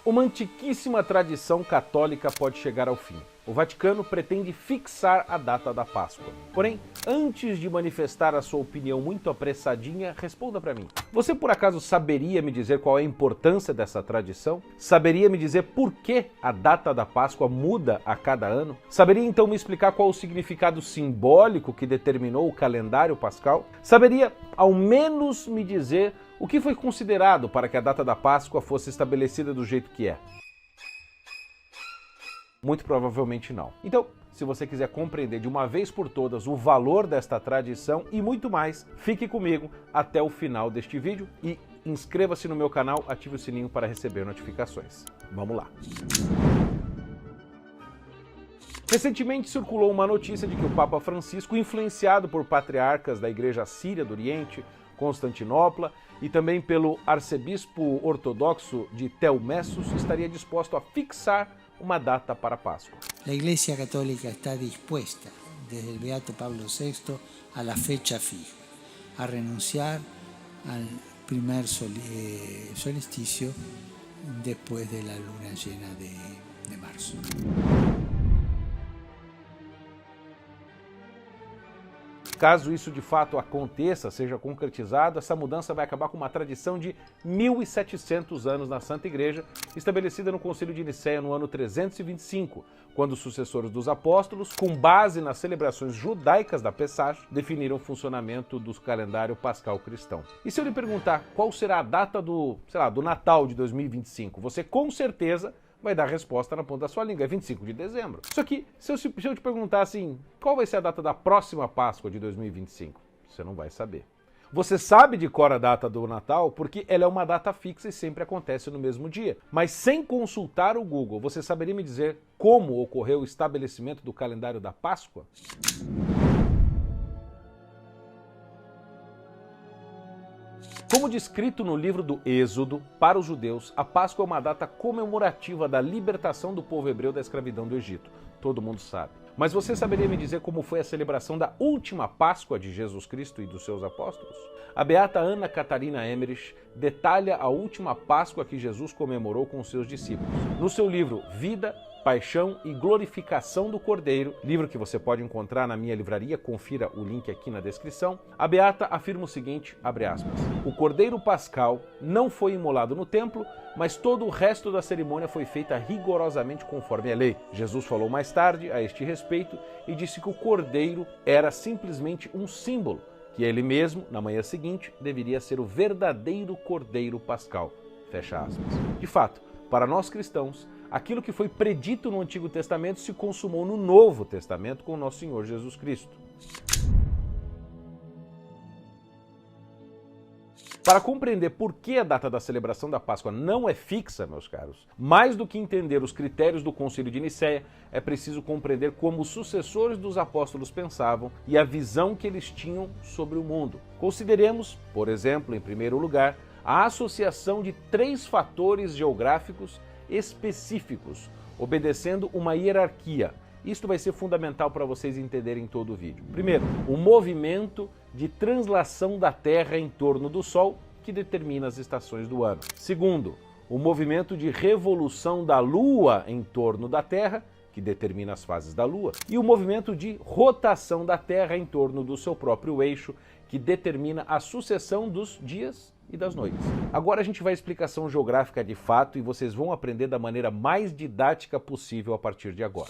Uma antiquíssima tradição católica pode chegar ao fim. O Vaticano pretende fixar a data da Páscoa. Porém, antes de manifestar a sua opinião muito apressadinha, responda para mim. Você por acaso saberia me dizer qual é a importância dessa tradição? Saberia me dizer por que a data da Páscoa muda a cada ano? Saberia então me explicar qual o significado simbólico que determinou o calendário pascal? Saberia ao menos me dizer o que foi considerado para que a data da Páscoa fosse estabelecida do jeito que é? Muito provavelmente não. Então, se você quiser compreender de uma vez por todas o valor desta tradição e muito mais, fique comigo até o final deste vídeo e inscreva-se no meu canal, ative o sininho para receber notificações. Vamos lá! Recentemente circulou uma notícia de que o Papa Francisco, influenciado por patriarcas da Igreja Síria do Oriente, Constantinopla e também pelo arcebispo ortodoxo de Telmessos, estaria disposto a fixar uma data para a Páscoa. La Iglesia Católica está dispuesta, desde el Beato Pablo VI, a la fecha fija, a renunciar al primer solsticio después de la luna llena de marzo. Caso isso de fato aconteça, seja concretizado, essa mudança vai acabar com uma tradição de 1700 anos na Santa Igreja, estabelecida no Concílio de Nicéia no ano 325, quando os sucessores dos apóstolos, com base nas celebrações judaicas da Pessach, definiram o funcionamento do calendário pascal cristão. E se eu lhe perguntar qual será a data do Natal de 2025, você com certeza vai dar a resposta na ponta da sua língua, é 25 de dezembro. Só que, se eu te perguntar assim, qual vai ser a data da próxima Páscoa de 2025? Você não vai saber. Você sabe de cor a data do Natal porque ela é uma data fixa e sempre acontece no mesmo dia. Mas sem consultar o Google, você saberia me dizer como ocorreu o estabelecimento do calendário da Páscoa? Como descrito no livro do Êxodo, para os judeus, a Páscoa é uma data comemorativa da libertação do povo hebreu da escravidão do Egito. Todo mundo sabe. Mas você saberia me dizer como foi a celebração da última Páscoa de Jesus Cristo e dos seus apóstolos? A beata Ana Catarina Emmerich detalha a última Páscoa que Jesus comemorou com seus discípulos. No seu livro Vida, Paixão e Glorificação do Cordeiro, livro que você pode encontrar na minha livraria, confira o link aqui na descrição, a beata afirma o seguinte, abre aspas, o Cordeiro Pascal não foi imolado no templo, mas todo o resto da cerimônia foi feita rigorosamente conforme a lei. Jesus falou mais tarde a este respeito e disse que o Cordeiro era simplesmente um símbolo, que ele mesmo, na manhã seguinte, deveria ser o verdadeiro Cordeiro Pascal. Fecha aspas. De fato, para nós cristãos, aquilo que foi predito no Antigo Testamento se consumou no Novo Testamento com o nosso Senhor Jesus Cristo. Para compreender por que a data da celebração da Páscoa não é fixa, meus caros, mais do que entender os critérios do Concílio de Nicéia, é preciso compreender como os sucessores dos apóstolos pensavam e a visão que eles tinham sobre o mundo. Consideremos, por exemplo, em primeiro lugar, a associação de 3 fatores geográficos específicos, obedecendo uma hierarquia. Isto vai ser fundamental para vocês entenderem todo o vídeo. Primeiro, o movimento de translação da Terra em torno do Sol, que determina as estações do ano. Segundo, o movimento de revolução da Lua em torno da Terra, que determina as fases da Lua. E o movimento de rotação da Terra em torno do seu próprio eixo, que determina a sucessão dos dias e das noites. Agora a gente vai à explicação geográfica de fato e vocês vão aprender da maneira mais didática possível a partir de agora.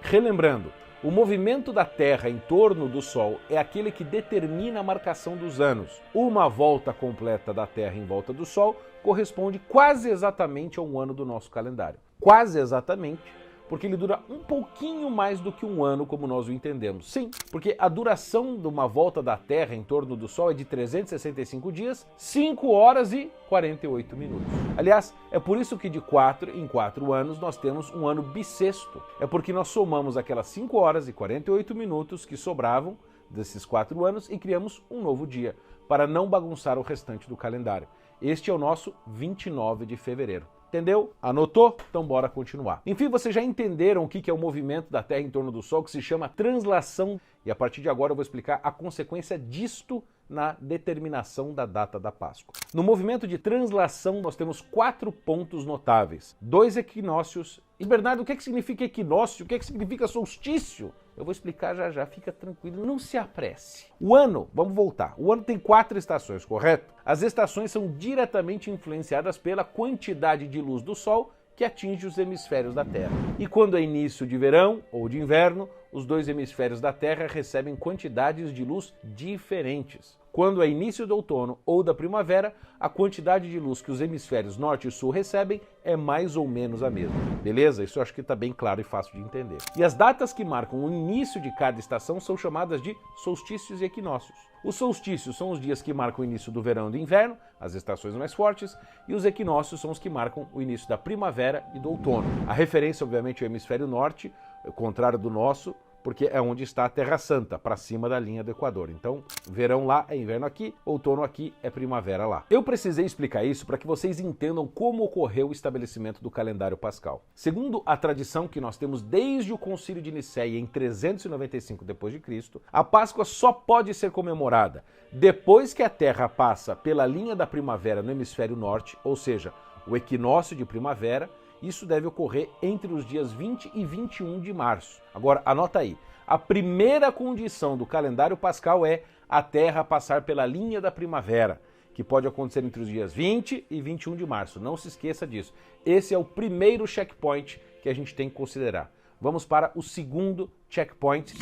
Relembrando, o movimento da Terra em torno do Sol é aquele que determina a marcação dos anos. Uma volta completa da Terra em volta do Sol corresponde quase exatamente a um ano do nosso calendário. Quase exatamente, porque ele dura um pouquinho mais do que um ano, como nós o entendemos. Sim, porque a duração de uma volta da Terra em torno do Sol é de 365 dias, 5 horas e 48 minutos. Aliás, é por isso que de 4 em 4 anos nós temos um ano bissexto. É porque nós somamos aquelas 5 horas e 48 minutos que sobravam desses 4 anos e criamos um novo dia, para não bagunçar o restante do calendário. Este é o nosso 29 de fevereiro. Entendeu? Anotou? Então bora continuar. Enfim, vocês já entenderam o que é o movimento da Terra em torno do Sol, que se chama translação, e a partir de agora eu vou explicar a consequência disto na determinação da data da Páscoa. No movimento de translação nós temos 4 pontos notáveis. 2 equinócios. E Bernardo, o que significa equinócio? O que significa solstício? Eu vou explicar já já, fica tranquilo, não se apresse. O ano, vamos voltar, o ano tem 4 estações, correto? As estações são diretamente influenciadas pela quantidade de luz do Sol que atinge os hemisférios da Terra. E quando é início de verão ou de inverno, os 2 hemisférios da Terra recebem quantidades de luz diferentes. Quando é início do outono ou da primavera, a quantidade de luz que os hemisférios norte e sul recebem é mais ou menos a mesma. Beleza? Isso eu acho que está bem claro e fácil de entender. E as datas que marcam o início de cada estação são chamadas de solstícios e equinócios. Os solstícios são os dias que marcam o início do verão e do inverno, as estações mais fortes, e os equinócios são os que marcam o início da primavera e do outono. A referência, obviamente, é o hemisfério norte, o contrário do nosso, porque é onde está a Terra Santa, para cima da linha do Equador. Então, verão lá é inverno aqui, outono aqui é primavera lá. Eu precisei explicar isso para que vocês entendam como ocorreu o estabelecimento do calendário pascal. Segundo a tradição que nós temos desde o Concílio de Nicéia em 395 d.C., a Páscoa só pode ser comemorada depois que a Terra passa pela linha da primavera no hemisfério norte, ou seja, o equinócio de primavera. Isso deve ocorrer entre os dias 20 e 21 de março. Agora, anota aí. A primeira condição do calendário pascal é a Terra passar pela linha da primavera, que pode acontecer entre os dias 20 e 21 de março. Não se esqueça disso. Esse é o primeiro checkpoint que a gente tem que considerar. Vamos para o segundo checkpoint.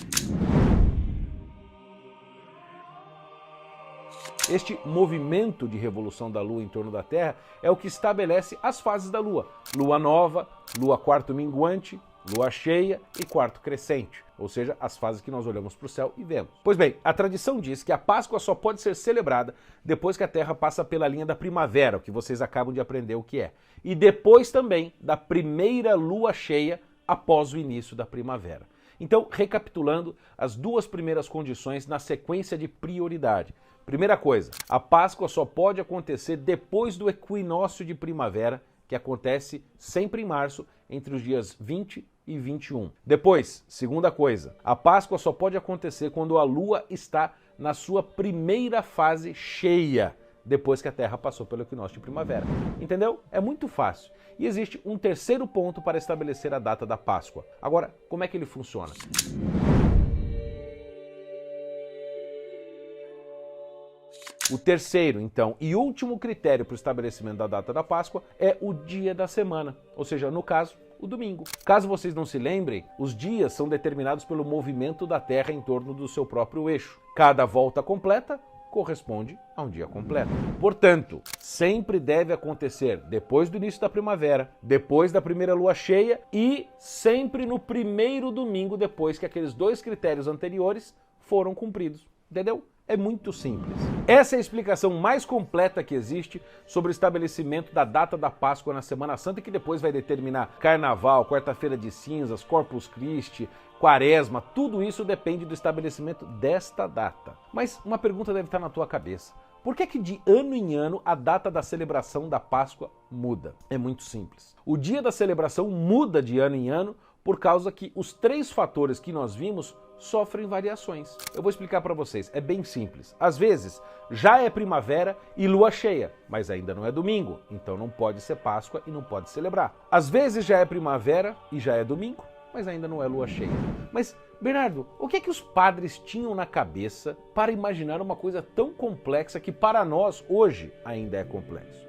Este movimento de revolução da Lua em torno da Terra é o que estabelece as fases da Lua. Lua nova, Lua quarto minguante, Lua cheia e quarto crescente. Ou seja, as fases que nós olhamos para o céu e vemos. Pois bem, a tradição diz que a Páscoa só pode ser celebrada depois que a Terra passa pela linha da primavera, o que vocês acabam de aprender o que é. E depois também da primeira Lua cheia após o início da primavera. Então, recapitulando as 2 primeiras condições na sequência de prioridade. Primeira coisa, a Páscoa só pode acontecer depois do equinócio de primavera, que acontece sempre em março, entre os dias 20 e 21. Depois, segunda coisa, a Páscoa só pode acontecer quando a Lua está na sua primeira fase cheia, depois que a Terra passou pelo equinócio de primavera. Entendeu? É muito fácil. E existe um terceiro ponto para estabelecer a data da Páscoa. Agora, como é que ele funciona? O terceiro, então, e último critério para o estabelecimento da data da Páscoa é o dia da semana, ou seja, no caso, o domingo. Caso vocês não se lembrem, os dias são determinados pelo movimento da Terra em torno do seu próprio eixo. Cada volta completa corresponde a um dia completo. Portanto, sempre deve acontecer depois do início da primavera, depois da primeira lua cheia e sempre no primeiro domingo depois que aqueles 2 critérios anteriores foram cumpridos. Entendeu? É muito simples. Essa é a explicação mais completa que existe sobre o estabelecimento da data da Páscoa na Semana Santa, que depois vai determinar Carnaval, Quarta-feira de Cinzas, Corpus Christi, Quaresma, tudo isso depende do estabelecimento desta data. Mas uma pergunta deve estar na tua cabeça. Por que de ano em ano a data da celebração da Páscoa muda? É muito simples. O dia da celebração muda de ano em ano por causa que os 3 fatores que nós vimos sofrem variações. Eu vou explicar para vocês, é bem simples. Às vezes, já é primavera e lua cheia, mas ainda não é domingo, então não pode ser Páscoa e não pode celebrar. Às vezes já é primavera e já é domingo, mas ainda não é lua cheia. Mas, Bernardo, o que os padres tinham na cabeça para imaginar uma coisa tão complexa que para nós hoje ainda é complexo?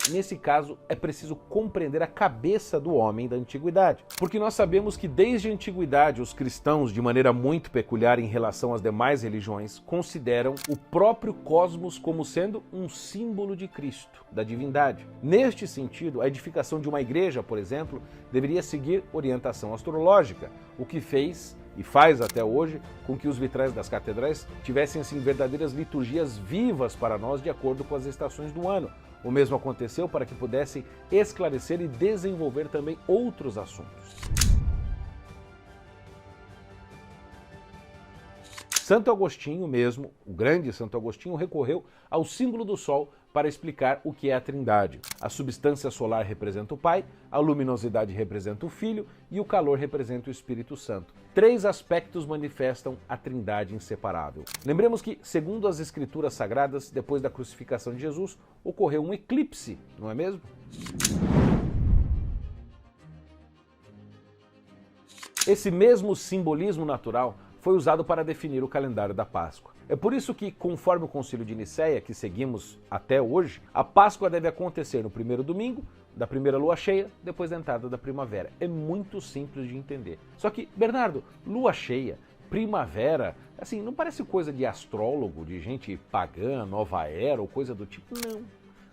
Nesse caso, é preciso compreender a cabeça do homem da antiguidade. Porque nós sabemos que desde a antiguidade os cristãos, de maneira muito peculiar em relação às demais religiões, consideram o próprio cosmos como sendo um símbolo de Cristo, da divindade. Neste sentido, a edificação de uma igreja, por exemplo, deveria seguir orientação astrológica, o que fez e faz até hoje com que os vitrais das catedrais tivessem assim verdadeiras liturgias vivas para nós de acordo com as estações do ano. O mesmo aconteceu para que pudessem esclarecer e desenvolver também outros assuntos. Santo Agostinho mesmo, o grande Santo Agostinho, recorreu ao símbolo do Sol para explicar o que é a Trindade. A substância solar representa o Pai, a luminosidade representa o Filho e o calor representa o Espírito Santo. 3 aspectos manifestam a Trindade inseparável. Lembremos que, segundo as Escrituras Sagradas, depois da crucificação de Jesus, ocorreu um eclipse, não é mesmo? Esse mesmo simbolismo natural foi usado para definir o calendário da Páscoa. É por isso que, conforme o Concílio de Nicéia, que seguimos até hoje, a Páscoa deve acontecer no primeiro domingo da primeira lua cheia, depois da entrada da primavera. É muito simples de entender. Só que, Bernardo, lua cheia, primavera, assim, não parece coisa de astrólogo, de gente pagã, nova era ou coisa do tipo?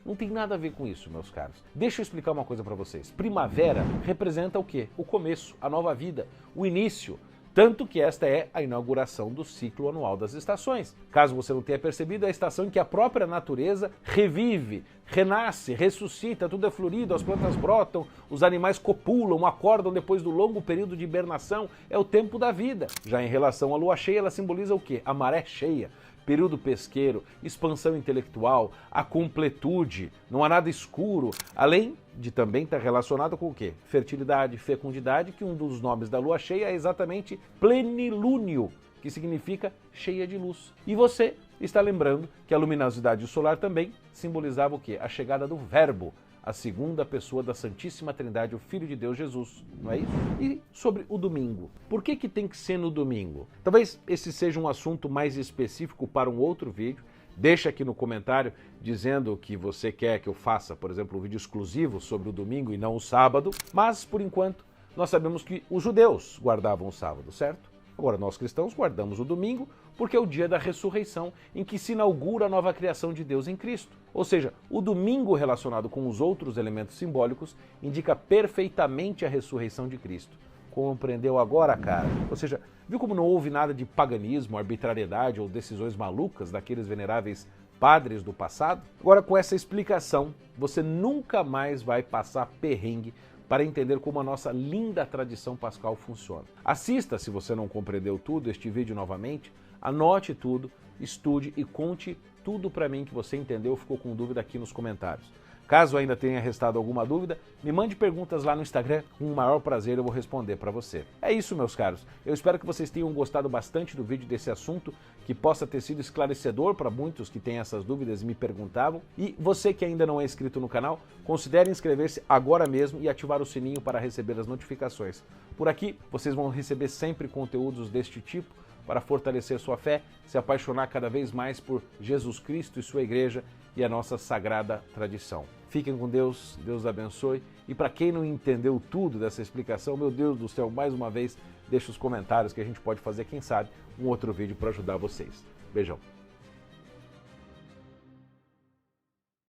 Não tem nada a ver com isso, meus caros. Deixa eu explicar uma coisa para vocês. Primavera representa o quê? O começo, a nova vida, o início. Tanto que esta é a inauguração do ciclo anual das estações. Caso você não tenha percebido, é a estação em que a própria natureza revive, renasce, ressuscita, tudo é florido, as plantas brotam, os animais copulam, acordam depois do longo período de hibernação. É o tempo da vida. Já em relação à lua cheia, ela simboliza o quê? A maré cheia. Período pesqueiro, expansão intelectual, a completude, não há nada escuro, além de também estar relacionado com o quê? Fertilidade, fecundidade, que um dos nomes da lua cheia é exatamente plenilúnio, que significa cheia de luz. E você está lembrando que a luminosidade solar também simbolizava o quê? A chegada do Verbo, a segunda pessoa da Santíssima Trindade, o Filho de Deus Jesus, não é isso? E sobre o domingo, por que tem que ser no domingo? Talvez esse seja um assunto mais específico para um outro vídeo. Deixa aqui no comentário dizendo que você quer que eu faça, por exemplo, um vídeo exclusivo sobre o domingo e não o sábado, mas por enquanto nós sabemos que os judeus guardavam o sábado, certo? Agora, nós cristãos guardamos o domingo porque é o dia da ressurreição em que se inaugura a nova criação de Deus em Cristo. Ou seja, o domingo relacionado com os outros elementos simbólicos indica perfeitamente a ressurreição de Cristo. Compreendeu agora, cara? Ou seja, viu como não houve nada de paganismo, arbitrariedade ou decisões malucas daqueles veneráveis padres do passado? Agora, com essa explicação, você nunca mais vai passar perrengue para entender como a nossa linda tradição pascal funciona. Assista, se você não compreendeu tudo, este vídeo novamente, anote tudo, estude e conte tudo para mim que você entendeu ou ficou com dúvida aqui nos comentários. Caso ainda tenha restado alguma dúvida, me mande perguntas lá no Instagram, com o maior prazer eu vou responder para você. É isso, meus caros. Eu espero que vocês tenham gostado bastante do vídeo desse assunto, que possa ter sido esclarecedor para muitos que têm essas dúvidas e me perguntavam. E você que ainda não é inscrito no canal, considere inscrever-se agora mesmo e ativar o sininho para receber as notificações. Por aqui, vocês vão receber sempre conteúdos deste tipo, para fortalecer sua fé, se apaixonar cada vez mais por Jesus Cristo e sua igreja e a nossa sagrada tradição. Fiquem com Deus, Deus abençoe. E para quem não entendeu tudo dessa explicação, meu Deus do céu, mais uma vez, deixe os comentários que a gente pode fazer, quem sabe, um outro vídeo para ajudar vocês. Beijão.